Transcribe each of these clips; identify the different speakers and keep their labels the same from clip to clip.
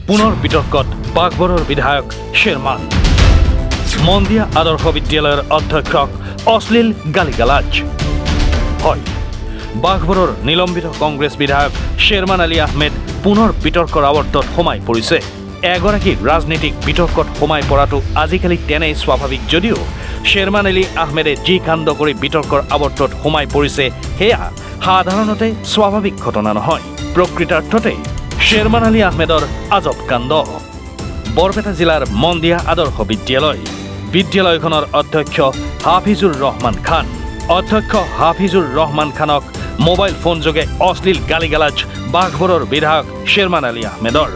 Speaker 1: পুনৰ বিতৰ্কত বাঘবৰৰ বিধায়ক শ্বেৰমান মন্দিয়া আদৰ্শ বিদ্যালয়ৰ অধ্যক্ষক অশ্লীল গালিগালাজ হয় বাঘবৰৰ নিলম্বিত কংগ্ৰেছ বিধায়ক শ্বেৰমান আলী আহমেদ পুনৰ বিতৰ্কৰ আৱৰ্তত সোমাই পৰিছে এগৰাকী ৰাজনীতিক বিতৰ্কত সোমাই পৰাটো আজিকালি তেনেই স্বাভাৱিক যদিও শ্বেৰমান আলী আহমেদে যি কাণ্ড কৰি বিতৰ্কৰ আৱৰ্তত সোমাই পৰিছে সেয়া সাধাৰণতে স্বাভাৱিক ঘটনা নহয় প্ৰকৃতাৰ্থতে শ্বেৰমান আলী আহমেদৰ আজব কাণ্ড বৰপেটা জিলাৰ মন্দিয়া আদৰ্শ বিদ্যালয়খনৰ অধ্যক্ষ হাফিজুৰ ৰহমান খান অধ্যক্ষ হাফিজুৰ ৰহমান খানক মোবাইল ফোন যোগে অশ্লীল গালিগালাজ বাঘবৰৰ বিধায়ক শ্বেৰমান আলী আহমেদৰ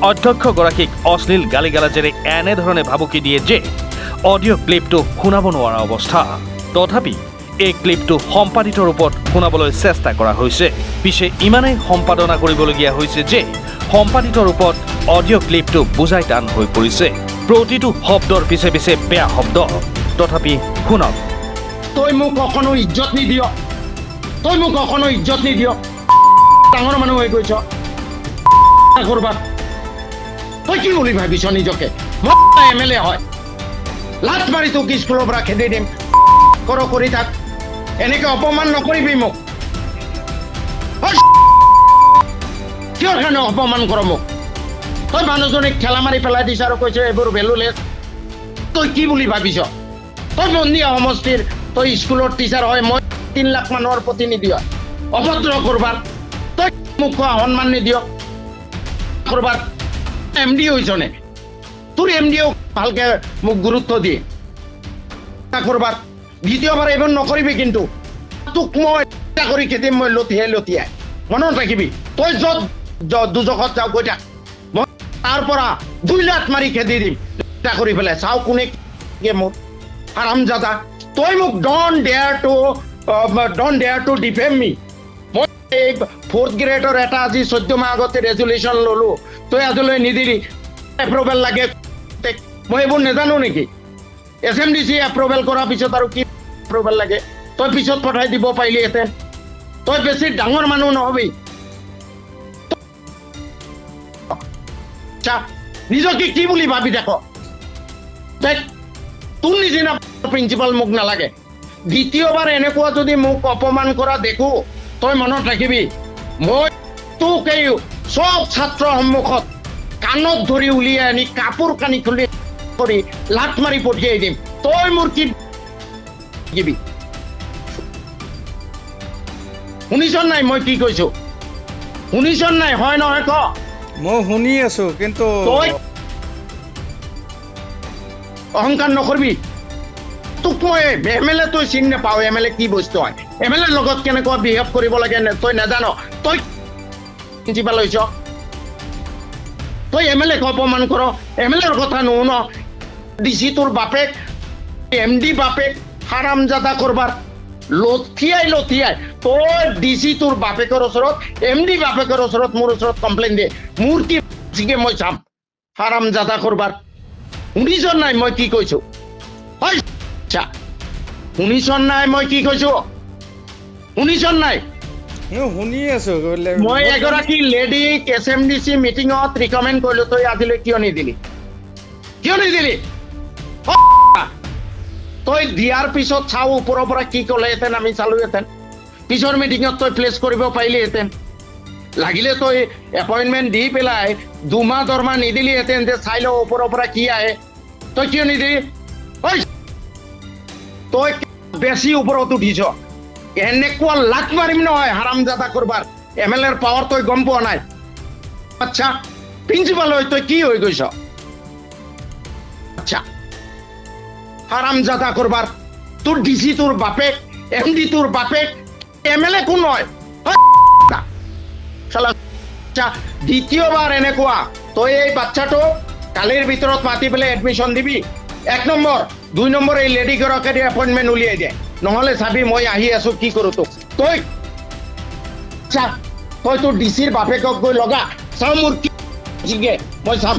Speaker 1: অধ্যক্ষগৰাকীক অশ্লীল গালিগালাজেৰে এনেধৰণে ভাবুকি দিয়ে যে অডিঅ' ক্লিপটো শুনাব নোৱাৰা অৱস্থা তথাপি এই ক্লিপটো সম্পাদিত ৰূপত শুনাবলৈ চেষ্টা কৰা হৈছে পিছে ইমানেই সম্পাদনা কৰিবলগীয়া হৈছে যে সম্পাদিত ৰূপত অডিঅ' ক্লিপটো বুজাই টান হৈ পৰিছে প্ৰতিটো শব্দৰ পিছে পিছে বেয়া শব্দ তথাপি শুনক
Speaker 2: তই মোক কখনো ইজ্জত নিদিয় ডাঙৰ মানুহ হৈ গৈছ কৰবাত তই কি বুলি ভাবিছ নিজকে মই এমএলএ হয় লাত মাৰি তোক স্কুলৰ পৰা খেদি দিম কৰি থাক এনেকে অপমান নকৰিবি মোক কিয় কাৰণে অপমান কৰ মোক তই মানুহজনীক ঠেলা মাৰি পেলাই দিছ আৰু কৈছ এইবোৰ ভেলুলেছ তই কি বুলি ভাবিছ তই মন্দিয়া সমষ্টিৰ তই স্কুলৰ টিচাৰ হয় মই 3 লাখ মানুহৰ প্ৰতিনিধি হয় অভদ্ৰ কৰবাৰ তই মোক সন্মান নিদিয় কৰবাৰ এমডি হৈছনে তোৰ এমডিও ভালকে মোক গুৰুত্ব দিয়ে কৰবাৰ দ্বিতীয়বাৰ এইবোৰ নকৰিবি কিন্তু তোক মই কৰি খেদিম মই লঠিয়াই মনত ৰাখিবি তই য'ত দুজখত যাও গৈ থাক মই তাৰ পৰা 2 লাখ মাৰি খেদি দিম কৰি পেলাই চাও কোনে মোৰ হাৰামজাদা তই মোক ডন ডেয়াৰ টু ডিফেম মি মই 4th গ্ৰেডৰ এটা আজি 14 মাহ আগতে ৰেজুলেশ্যন ললো তই আজিলৈ নিদিলি এপ্ৰুভেল লাগে মই এইবোৰ নাজানো নেকি এছএমডিচি এপ্ৰুভেল কৰাৰ পিছত আৰু কি এপ্ৰুভেল লাগে তই পিছত পঠাই দিব পাৰিলিহেঁতেন তই বেছি ডাঙৰ মানুহ নহবি নিজকে কি বুলি ভাবি দেখ তোৰ নিচিনা প্ৰিন্সিপাল মোক নালাগে দ্বিতীয়বাৰ এনেকুৱা যদি মোক অপমান কৰা দেখো তই মনত ৰাখিবি মই তোক এই সব ছাত্ৰৰ সন্মুখত কাণত ধৰি উলিয়াই আনি কাপোৰ কানি খুলি কৰি লাট মাৰি পঠিয়াই দিম তই মোৰ কি দিবি শুনিছ নাই মই কি কৈছো শুনিছ নাই হয় নহয় ক
Speaker 3: মই শুনি আছো কিন্তু
Speaker 2: তই অহংকাৰ নকৰিবি তোক মই এমএলএ তই চিনি নাপাওঁ এমএলএ কি বস্তু হয় এমএলএৰ লগত কেনেকুৱা বিহেভ কৰিব লাগে তই নাজানো তই প্ৰিন্সিপাল হৈছ তই এমএলএক অপমান কৰ এমএলএৰ কথা নুশুন ডিচি তোৰ বাপেক এমডি বাপেক হাৰামজাদা কৰবাৰ লঠিয়াই তই ডিচি তোৰ বাপেকৰ ওচৰত এমডি বাপেকৰ ওচৰত মোৰ ওচৰত কমপ্লেইন দিয়ে মোৰ কি মই চাম হাৰামজাদা কৰবাৰ শুনিছ নাই মই কি কৈছো শুনিছ নাই মই কি কৈছো শুনিছ নাই
Speaker 3: শুনি আছো
Speaker 2: মই এগৰাকী লেডিক এছএমডিচি মিটিঙত ৰিকমেণ্ড কৰিলো তই আজিলৈ কিয় নিদিলি তই দিয়াৰ পিছত চাও ওপৰৰ পৰা কি ক'লেহেঁতেন আমি চালোহেঁতেন পিছৰ মিটিঙত তই প্লেচ কৰিব পাৰিলিহেঁতেন লাগিলে তই এপইণ্টমেণ্ট দি পেলাই 2 মাহ দৰমহা নিদিলিহেঁতেন যে চাই লওঁ ওপৰৰ পৰা কি আহে তই কিয় নিদিলি তই বেছি ওপৰত উঠিছ এনেকুৱা লাট মাৰিম নহয় হাৰামজাদা কৰবাৰ এমএলএৰ পাৱাৰ তই গম পোৱা নাই আচ্ছা প্ৰিন্সিপাল হৈ তই কি হৈ গৈছ আচ্ছা হাৰামজাদা কৰবাৰ তোৰ ডিচি তোৰ বাপেক এমডি তোৰ বাপেক এমএলএ কোন হয় দ্বিতীয়বাৰ এনেকুৱা তই এই বাচ্চাটো কালিৰ ভিতৰত মাতি পেলাই এডমিশ্যন দিবি 1 নম্বৰ 2 নম্বৰ এই লেডিগৰাকীৰ এপইণ্টমেণ্ট উলিয়াই দিয়ে নহ'লে চাবি মই আহি আছো কি কৰো তোক তই তোৰ ডিচিৰ বাপেকক গৈ লগা চাওঁ মোৰ কি মই চাম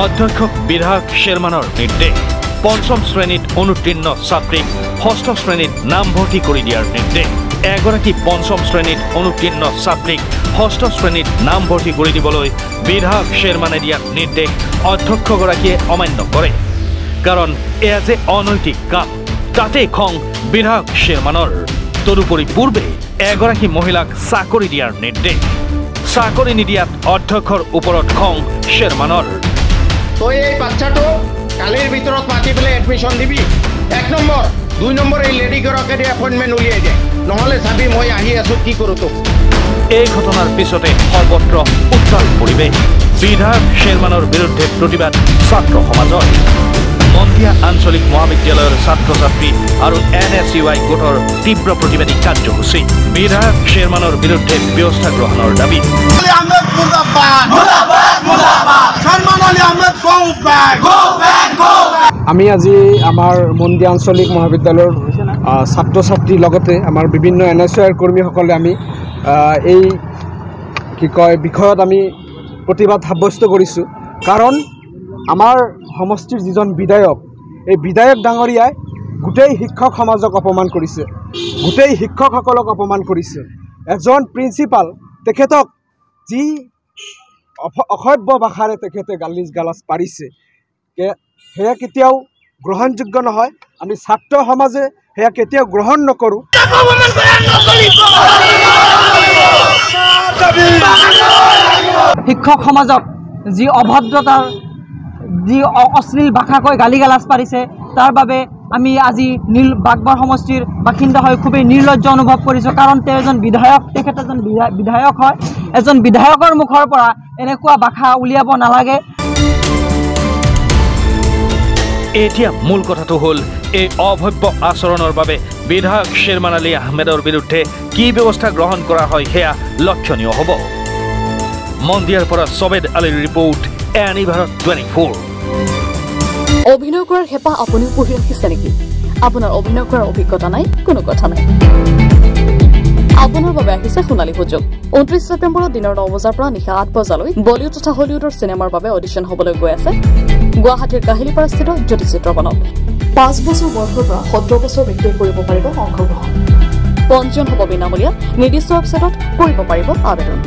Speaker 1: অধ্যক্ষ বিধায়ক শ্বেৰমানৰ নিৰ্দেশ 5ম শ্ৰেণীত অনুত্তীৰ্ণ ছাত্ৰীক 6ষ্ঠ শ্ৰেণীত নামভৰ্তি কৰি দিয়াৰ নিৰ্দেশ এগৰাকী পঞ্চম শ্ৰেণীত অনুতীৰ্ণ ছাত্ৰীক ষষ্ঠ শ্ৰেণীত নামভৰ্তি কৰি দিবলৈ বিধায়ক শ্বেৰমানে দিয়া নিৰ্দেশ অধ্যক্ষগৰাকীয়ে অমান্য কৰে। কাৰণ এয়া যে অনৈতিক কাম, তাতেই খং বিধায়ক শ্বেৰমানৰ। তদুপৰি পূৰ্বে এগৰাকী মহিলাক চাকৰি দিয়াৰ নিৰ্দেশ, চাকৰি নিদিয়াত অধ্যক্ষৰ ওপৰত খং শ্বেৰমানৰ।
Speaker 2: তই এই বাচ্চাটো কালিৰ ভিতৰত মাতি পেলাই এডমিশ্যন দিবি। 1 নম্বৰ 2 নম্বৰ এই লেডিগৰাকীৰ এপইণ্টমেণ্ট উলিয়াই দে, নহ'লে চাবি মই আহি আছো কি কৰোঁ তোক।
Speaker 1: এই ঘটনাৰ পিছতে সৰ্বত্ৰ উত্তাল পৰিৱেশ। বিধায়ক শ্বেৰমানৰ বিৰুদ্ধে প্ৰতিবাদ ছাত্ৰ সমাজৰ। মন্দিয়া আঞ্চলিক মহাবিদ্যালয়ৰ ছাত্ৰ ছাত্ৰী আৰু NSUI গোটৰ তীব্ৰ প্ৰতিবাদী কাৰ্যসূচী। বিধায়ক শ্বেৰমানৰ বিৰুদ্ধে ব্যৱস্থা গ্ৰহণৰ দাবী।
Speaker 4: আমি আজি আমাৰ মন্দিয়া আঞ্চলিক মহাবিদ্যালয়ৰ ছাত্ৰ ছাত্ৰীৰ লগতে আমাৰ বিভিন্ন NSUI কৰ্মীসকলে আমি এই বিষয়ত আমি প্ৰতিবাদ সাব্যস্ত কৰিছোঁ। কাৰণ আমাৰ সমষ্টিৰ যিজন বিধায়ক, এই বিধায়ক ডাঙৰীয়াই গোটেই শিক্ষক সমাজক অপমান কৰিছে, গোটেই শিক্ষকসকলক অপমান কৰিছে। এজন প্ৰিন্সিপাল, তেখেতক যি অসভ্য ভাষাৰে তেখেতে গালাজ পাৰিছে, সেয়া কেতিয়াও গ্ৰহণযোগ্য নহয়। আমি ছাত্ৰ সমাজে সেয়া কেতিয়াও গ্ৰহণ নকৰোঁ।
Speaker 5: শিক্ষক সমাজক যি অভদ্ৰতাৰ, যি অশ্লীল ভাষা কৈ গালি গালাজ পাৰিছে, তাৰ বাবে আমি আজি বাগবৰ সমষ্টিৰ বাসিন্দা হৈ খুবেই নিৰ্লজ্জ অনুভৱ কৰিছোঁ। কাৰণ তেওঁ এজন বিধায়ক, তেখেত এজন বিধায়ক হয়। এজন বিধায়কৰ মুখৰ পৰা এনেকুৱা ভাষা উলিয়াব নালাগে।
Speaker 1: এতিয়া মূল কথাটো হ'ল, এই অভব্য আচৰণৰ বাবে বিধায়ক শ্বেৰমান আলী আহমেদৰ বিৰুদ্ধে কি ব্যৱস্থা গ্ৰহণ কৰা হয় সেয়া লক্ষণীয় হ'ব। মন্দিয়াৰ পৰা ছবেদ আলীৰ ৰিপৰ্ট, এনি ভাৰত 24।
Speaker 6: অভিনয় কৰাৰ হেঁপাহ আপুনিও পঢ়ি ৰাখিছে নেকি? আপোনাৰ অভিনয় কৰাৰ অভিজ্ঞতা নাই? কোনো কথা নাই, আপোনাৰ বাবে আহিছে সোণালী সুযোগ। 29 ছেপ্টেম্বৰত দিনৰ 9 বজাৰ পৰা নিশা 8 বজালৈ বলিউড তথা হলিউডৰ চিনেমাৰ বাবে অডিশ্যন হ'বলৈ গৈ আছে গুৱাহাটীৰ কাহিলীপাৰাস্থিত জ্যোতি চিত্ৰবনত। 5 বছৰ বয়সৰ পৰা 17 বছৰ ব্যক্তিয়ে কৰিব পাৰিব অংশগ্ৰহণ। পঞ্জীয়ন হ'ব বিনামূলীয়া। নিৰ্দিষ্ট ৱেবছাইটত কৰিব পাৰিব আবেদন।